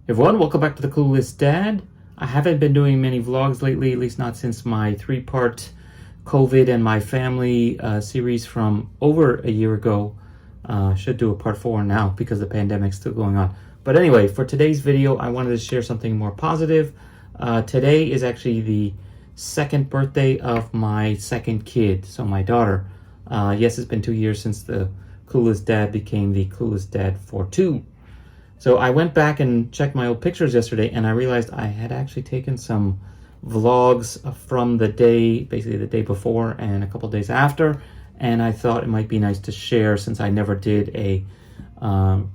Everyone, welcome back to the Clueless Dad. I haven't been doing many vlogs lately, at least not since my three-part COVID and my family series from over a year ago. Should do a part 4 now because the pandemic's still going on. But anyway, for today's video, I wanted to share something more positive. Today is actually the second birthday of my second kid, so my daughter. Yes, it's been 2 years since the Clueless Dad became the Clueless Dad for 2. So I went back and checked my old pictures yesterday, and I realized I had actually taken some vlogs from the day, basically the day before and a couple days after, and I thought it might be nice to share since I never did a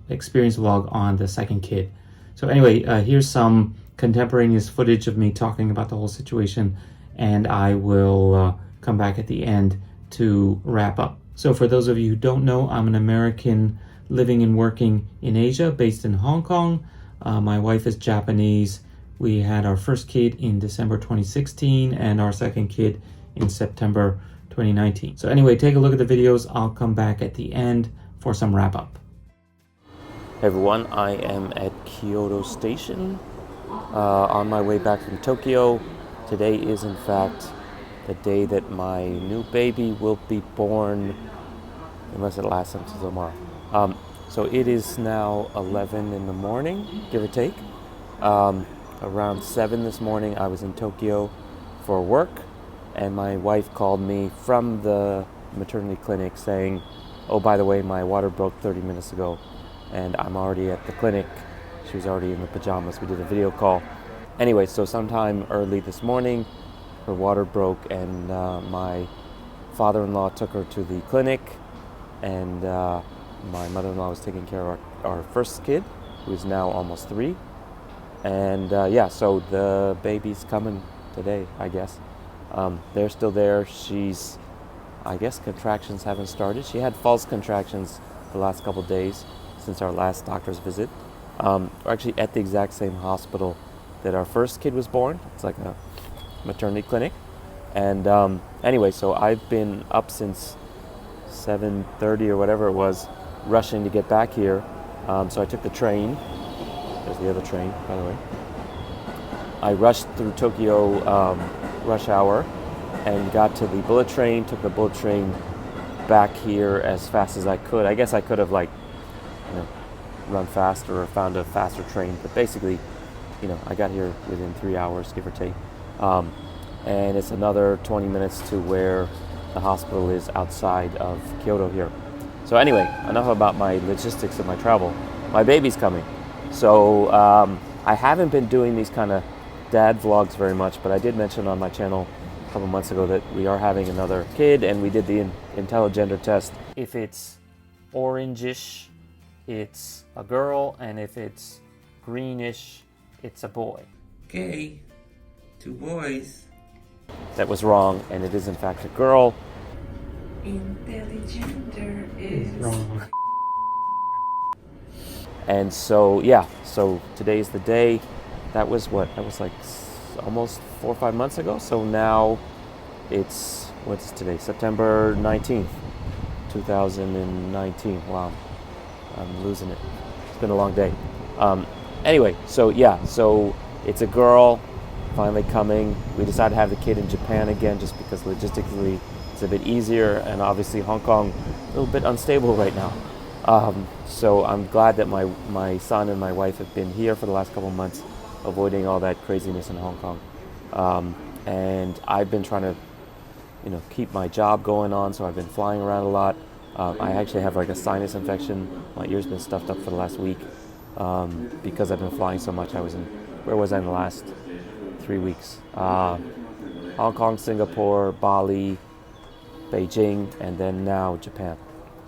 experience vlog on the second kid. So anyway, here's some contemporaneous footage of me talking about the whole situation, and I will come back at the end to wrap up. So for those of you who don't know, I'm an American living and working in Asia, based in Hong Kong. My wife is Japanese. We had our first kid in December 2016 and our second kid in September 2019. So anyway, take a look at the videos. I'll come back at the end for some wrap up. Hey everyone, I am at Kyoto Station on my way back from Tokyo. Today is in fact the day that my new baby will be born, unless it lasts until tomorrow. So it is now 11 in the morning, give or take. Around 7 this morning, I was in Tokyo for work, and my wife called me from the maternity clinic saying, oh, by the way, my water broke 30 minutes ago, and I'm already at the clinic. She was already in the pajamas. We did a video call. Anyway, so sometime early this morning, her water broke, and my father-in-law took her to the clinic, and my mother-in-law was taking care of our first kid, who's now almost 3. And yeah, so the baby's coming today, I guess. They're still there. I guess contractions haven't started. She had false contractions the last couple days since our last doctor's visit. We're actually at the exact same hospital that our first kid was born. It's like a maternity clinic. And anyway, so I've been up since 7:30 or whatever it was, rushing to get back here. So I took the train. There's the other train, by the way. I rushed through Tokyo rush hour and got to the bullet train, took the bullet train back here as fast as I could. I guess I could have run faster or found a faster train, but basically, I got here within 3 hours, give or take. And it's another 20 minutes to where the hospital is outside of Kyoto here. So anyway, enough about my logistics of my travel. My baby's coming. So I haven't been doing these kind of dad vlogs very much, but I did mention on my channel a couple months ago that we are having another kid, and we did the IntelliGender test. If it's orangish, it's a girl, and if it's greenish, it's a boy. Okay, 2 boys. That was wrong, and it is in fact a girl. IntelliGender is wrong. And so, yeah, so today's the day. That was like almost 4 or 5 months ago. So now it's, what's today? September 19th, 2019. Wow, I'm losing it. It's been a long day. Anyway, so yeah, so it's a girl finally coming. We decided to have the kid in Japan again just because logistically it's a bit easier, and obviously Hong Kong a little bit unstable right now. So I'm glad that my son and my wife have been here for the last couple of months, avoiding all that craziness in Hong Kong. And I've been trying to, keep my job going on, so I've been flying around a lot. I actually have like a sinus infection. My ear's been stuffed up for the last week because I've been flying so much. Where was I in the last 3 weeks? Hong Kong, Singapore, Bali, Beijing, and then now Japan.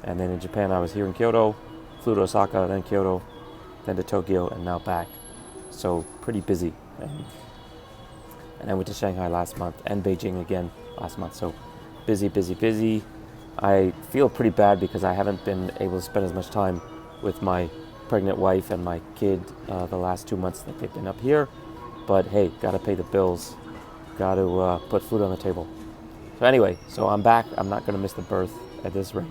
And then in Japan, I was here in Kyoto, flew to Osaka, then Kyoto, then to Tokyo, and now back. So pretty busy. And I went to Shanghai last month and Beijing again last month. So busy, busy, busy. I feel pretty bad because I haven't been able to spend as much time with my pregnant wife and my kid the last 2 months that they've been up here. But hey, gotta pay the bills. Gotta put food on the table. So anyway, so I'm back. I'm not gonna miss the birth at this rate,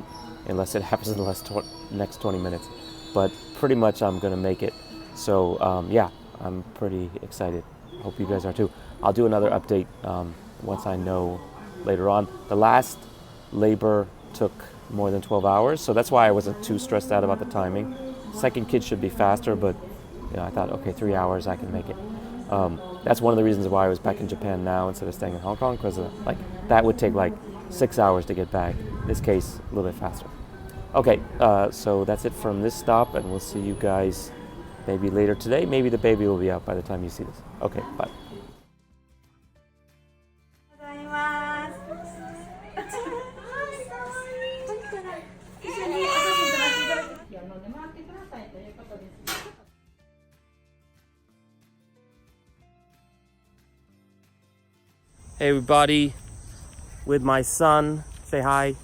unless it happens in the next 20 minutes. But pretty much I'm gonna make it. So yeah, I'm pretty excited. Hope you guys are too. I'll do another update once I know later on. The last labor took more than 12 hours, so that's why I wasn't too stressed out about the timing. Second kid should be faster, but I thought, okay, 3 hours, I can make it. That's one of the reasons why I was back in Japan now instead of staying in Hong Kong, because like that would take like 6 hours to get back. In this case, a little bit faster. Okay, so that's it from this stop, and we'll see you guys maybe later today. Maybe the baby will be out by the time you see this. Okay, bye. Hey everybody, with my son. Say hi.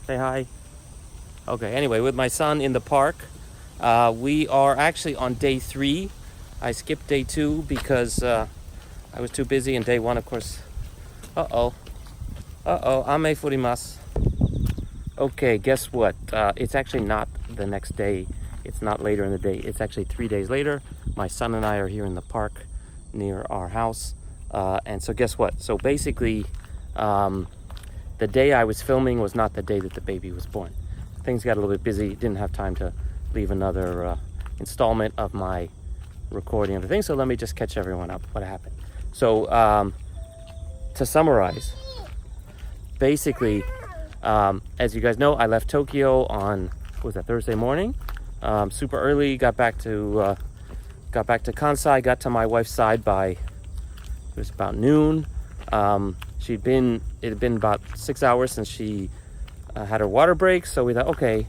Say hi. Okay, anyway, with my son in the park. We are actually on day 3. I skipped day 2 because I was too busy, and day 1, of course. Ame furimasu. Okay, guess what? It's actually not the next day. It's not later in the day. It's actually 3 days later. My son and I are here in the park near our house. And so guess what? So basically, the day I was filming was not the day that the baby was born. Things got a little bit busy. Didn't have time to leave another installment of my recording of the thing. So let me just catch everyone up what happened. So to summarize, basically, as you guys know, I left Tokyo on, what was that, Thursday morning? Super early, got back to Kansai, got to my wife's side by, it was about noon. It had been about 6 hours since she had her water break, so we thought, okay,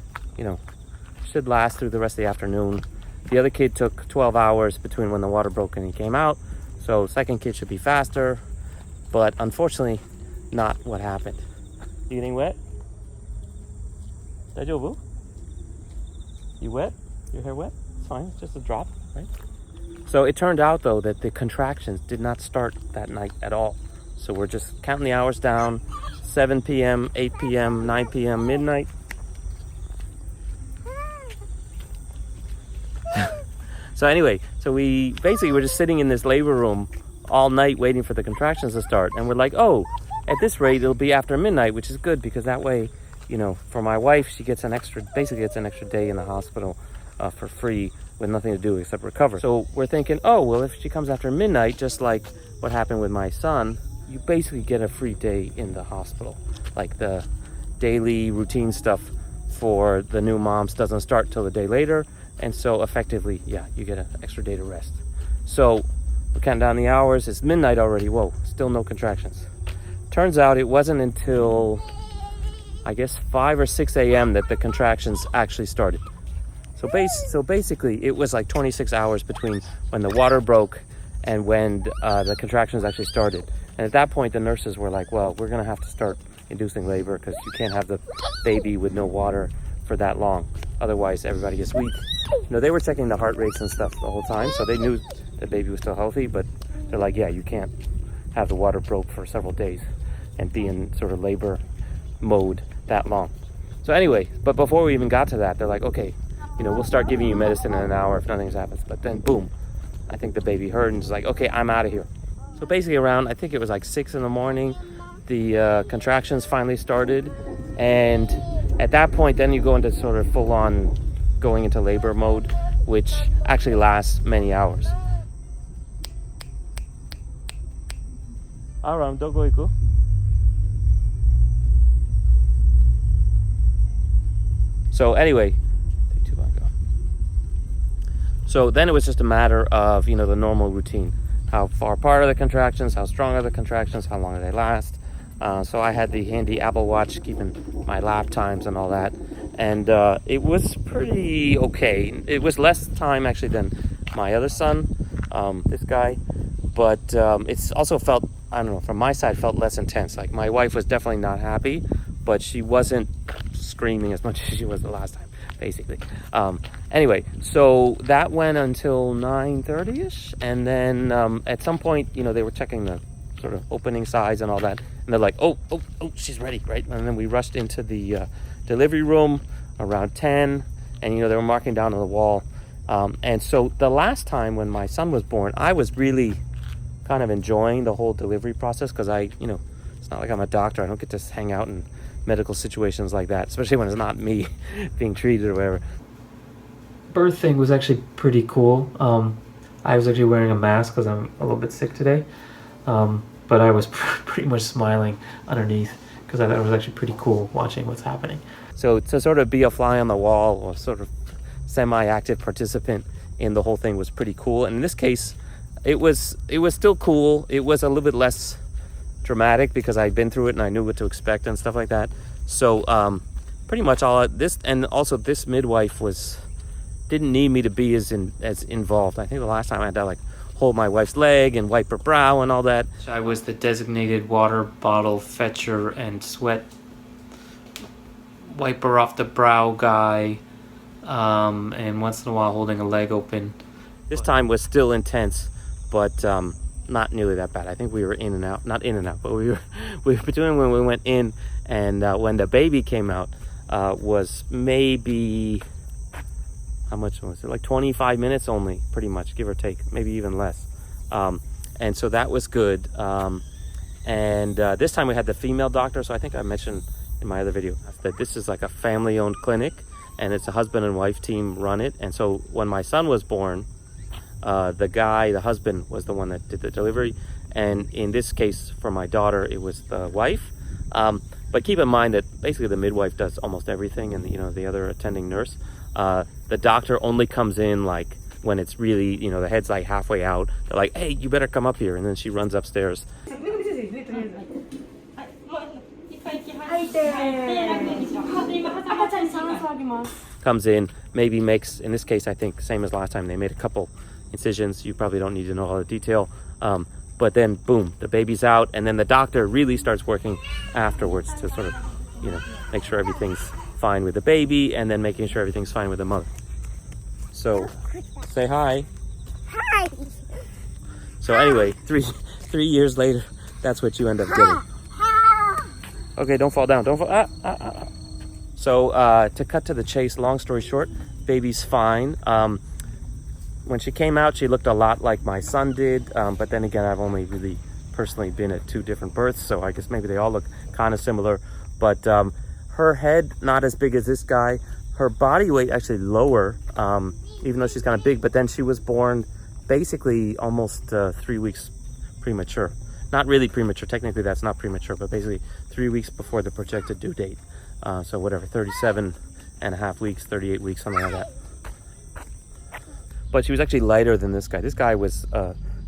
should last through the rest of the afternoon. The other kid took 12 hours between when the water broke and he came out, so second kid should be faster, but unfortunately, not what happened. You getting wet? Daijoubu? You wet? Your hair wet? It's fine, it's just a drop, right? So it turned out, though, that the contractions did not start that night at all. So we're just counting the hours down, 7 p.m., 8 p.m., 9 p.m., midnight. So anyway, we basically were just sitting in this labor room all night waiting for the contractions to start. And we're like, oh, at this rate, it'll be after midnight, which is good because that way, for my wife, she gets basically gets an extra day in the hospital for free with nothing to do except recover. So we're thinking, oh, well, if she comes after midnight, just like what happened with my son, you basically get a free day in the hospital. Like the daily routine stuff for the new moms doesn't start till the day later. And so effectively, yeah, you get an extra day to rest. So we're counting down the hours. It's midnight already. Whoa, still no contractions. Turns out it wasn't until, I guess, 5 or 6 a.m. that the contractions actually started. So basically, it was like 26 hours between when the water broke and when the contractions actually started. And at that point, the nurses were like, well, we're going to have to start inducing labor because you can't have the baby with no water for that long. Otherwise, everybody gets weak. They were checking the heart rates and stuff the whole time, so they knew the baby was still healthy, but they're like, yeah, you can't have the water broke for several days and be in sort of labor mode that long. So anyway, but before we even got to that, they're like, okay, we'll start giving you medicine in an hour if nothing happens. But then, boom, I think the baby heard and was like, okay, I'm out of here. So basically around, I think it was like 6 in the morning, the contractions finally started. And at that point, then you go into sort of full-on going into labor mode, which actually lasts many hours. Aram, doko iku? So anyway, so then it was just a matter of, the normal routine. How far apart are the contractions? How strong are the contractions? How long do they last? So I had the handy Apple Watch keeping my lap times and all that. And it was pretty okay. It was less time actually than my other son, this guy. But it's also felt, I don't know, from my side, felt less intense. Like my wife was definitely not happy, but she wasn't screaming as much as she was the last time, basically. Anyway, so that went until 9:30ish, and then at some point, they were checking the sort of opening size and all that, and they're like, oh, she's ready, right? And then we rushed into the delivery room around 10, and they were marking down on the wall And so the last time when my son was born, I was really kind of enjoying the whole delivery process because it's not like I'm a doctor. I don't get to hang out in medical situations like that, especially when it's not me being treated or whatever. Birth thing was actually pretty cool. I was actually wearing a mask because I'm a little bit sick today. But I was pretty much smiling underneath because I thought it was actually pretty cool watching what's happening. So to sort of be a fly on the wall or sort of semi-active participant in the whole thing was pretty cool. And in this case, it was still cool. It was a little bit less dramatic because I'd been through it and I knew what to expect and stuff like that. So pretty much all this, and also this midwife didn't need me to be as involved. I think the last time I had to like hold my wife's leg and wipe her brow and all that. So I was the designated water bottle fetcher and sweat wiper off the brow guy, and once in a while holding a leg open. This time was still intense, but not nearly that bad. I think we were in and out, not in and out, but we were between when we went in and when the baby came out was maybe, how much was it? Like 25 minutes only, pretty much, give or take, maybe even less. And so that was good. And this time we had the female doctor. So I think I mentioned in my other video that this is like a family-owned clinic, and it's a husband and wife team run it. And so when my son was born, the husband was the one that did the delivery. And in this case, for my daughter, it was the wife. But keep in mind that basically the midwife does almost everything, and the other attending nurse. The doctor only comes in like when it's really, the head's like halfway out. They're like, hey, you better come up here. And then she runs upstairs. Comes in, maybe makes, in this case, I think, same as last time, they made a couple incisions. You probably don't need to know all the detail. But then, boom, the baby's out. And then the doctor really starts working afterwards to sort of, make sure everything's fine with the baby, and then making sure everything's fine with the mother. So, say hi. Hi. So anyway, three years later, that's what you end up getting. Okay, don't fall down. Don't fall. So to cut to the chase, long story short, baby's fine. When she came out, she looked a lot like my son did. But then again, I've only really personally been at 2 different births, so I guess maybe they all look kind of similar. But her head, not as big as this guy. Her body weight actually lower, even though she's kind of big. But then she was born basically almost 3 weeks premature. Not really premature. Technically, that's not premature, but basically 3 weeks before the projected due date. So whatever, 37 and a half weeks, 38 weeks, something like that. But she was actually lighter than this guy. This guy was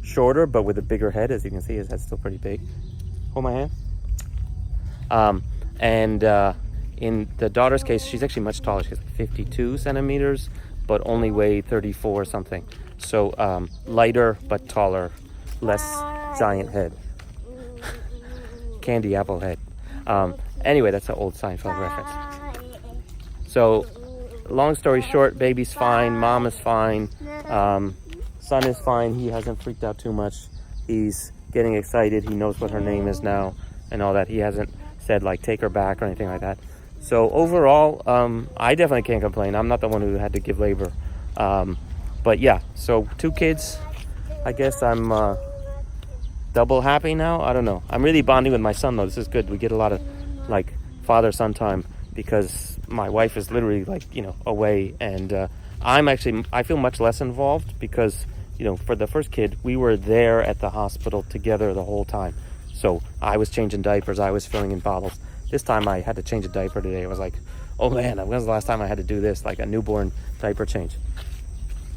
shorter, but with a bigger head. As you can see, his head's still pretty big. Hold my hand. In the daughter's case, she's actually much taller. She's 52 centimeters, but only weighed 34 something. So lighter, but taller, less giant head. Candy apple head. Anyway, that's an old Seinfeld reference. So, long story short, baby's fine, mom is fine, son is fine. He hasn't freaked out too much. He's getting excited. He knows what her name is now and all that. He hasn't said like take her back or anything like that. So overall, I definitely can't complain. I'm not the one who had to give labor. But yeah, so 2 kids. I guess I'm double happy now. I don't know. I'm really bonding with my son though. This is good. We get a lot of like father-son time because my wife is literally like, away, and I feel much less involved because, for the first kid, we were there at the hospital together the whole time. So I was changing diapers, I was filling in bottles. This time I had to change a diaper today. It was like, oh man, when was the last time I had to do this? Like a newborn diaper change.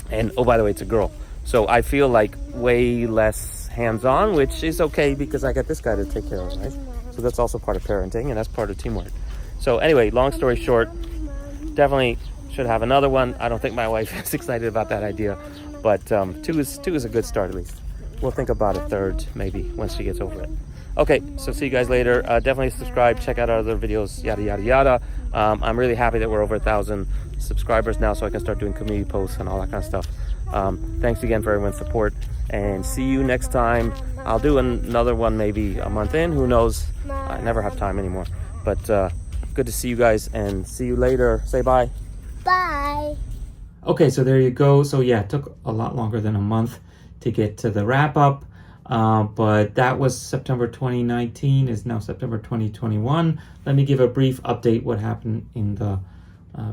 And oh, by the way, it's a girl. So I feel like way less hands-on, which is okay because I got this guy to take care of, right? So that's also part of parenting, and that's part of teamwork. So anyway, long story short, definitely should have another one. I don't think my wife is excited about that idea, but 2 is a good start at least. We'll think about a 3rd maybe once she gets over it. Okay, so see you guys later. Definitely subscribe, check out our other videos, yada, yada, yada. I'm really happy that we're over 1,000 subscribers now, so I can start doing community posts and all that kind of stuff. Thanks again for everyone's support, and see you next time. I'll do another one maybe a month in, who knows. I never have time anymore. But good to see you guys, and see you later. Say bye. Bye. Okay, so there you go. So yeah, it took a lot longer than a month to get to the wrap up. But that was September 2019, is now September 2021. Let me give a brief update what happened in the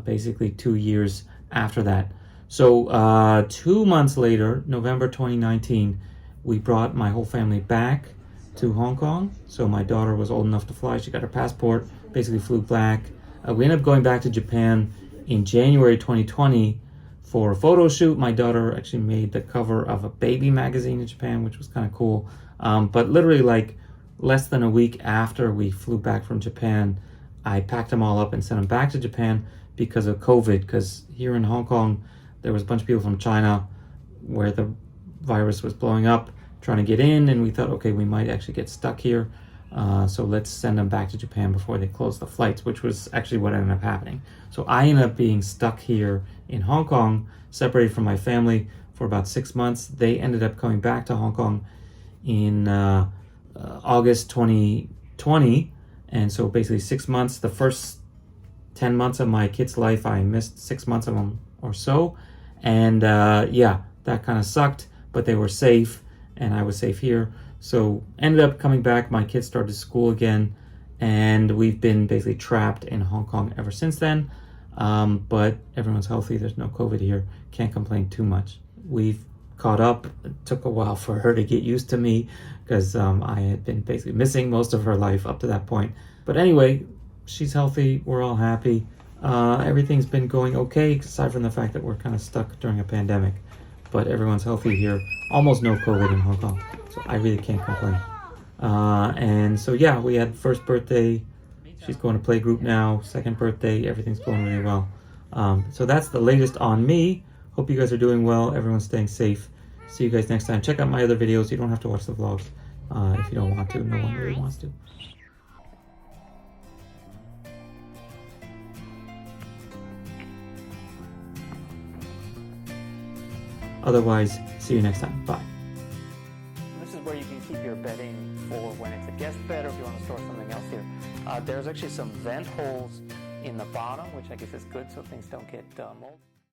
basically 2 years after that. So 2 months later, November 2019, we brought my whole family back to Hong Kong. So my daughter was old enough to fly. She got her passport, basically flew back. We ended up going back to Japan in January 2020 for a photo shoot. My daughter actually made the cover of a baby magazine in Japan, which was kind of cool. But literally like less than a week after we flew back from Japan, I packed them all up and sent them back to Japan because of COVID. Because here in Hong Kong, there was a bunch of people from China where the virus was blowing up, trying to get in, and we thought, okay, we might actually get stuck here. So let's send them back to Japan before they close the flights, which was actually what ended up happening. So I ended up being stuck here in Hong Kong, separated from my family for about 6 months. They ended up coming back to Hong Kong in August 2020. And so basically 6 months, the first 10 months of my kid's life, I missed 6 months of them or so. And yeah, that kind of sucked, but they were safe and I was safe here. So ended up coming back, my kids started school again, and we've been basically trapped in Hong Kong ever since then. But everyone's healthy, there's no COVID here, can't complain too much. We've caught up. It took a while for her to get used to me because I had been basically missing most of her life up to that point. But anyway, she's healthy, we're all happy. Everything's been going okay, aside from the fact that we're kind of stuck during a pandemic. But everyone's healthy here. Almost no COVID in Hong Kong, so I really can't complain. And so yeah, we had first birthday. She's going to playgroup now. Second birthday, everything's going really well. So that's the latest on me. Hope you guys are doing well. Everyone's staying safe. See you guys next time. Check out my other videos. You don't have to watch the vlogs if you don't want to. No one really wants to. Otherwise, see you next time. Bye. This is where you can keep your bedding for when it's a guest bed or if you want to store something else here. There's actually some vent holes in the bottom, which I guess is good so things don't get mold.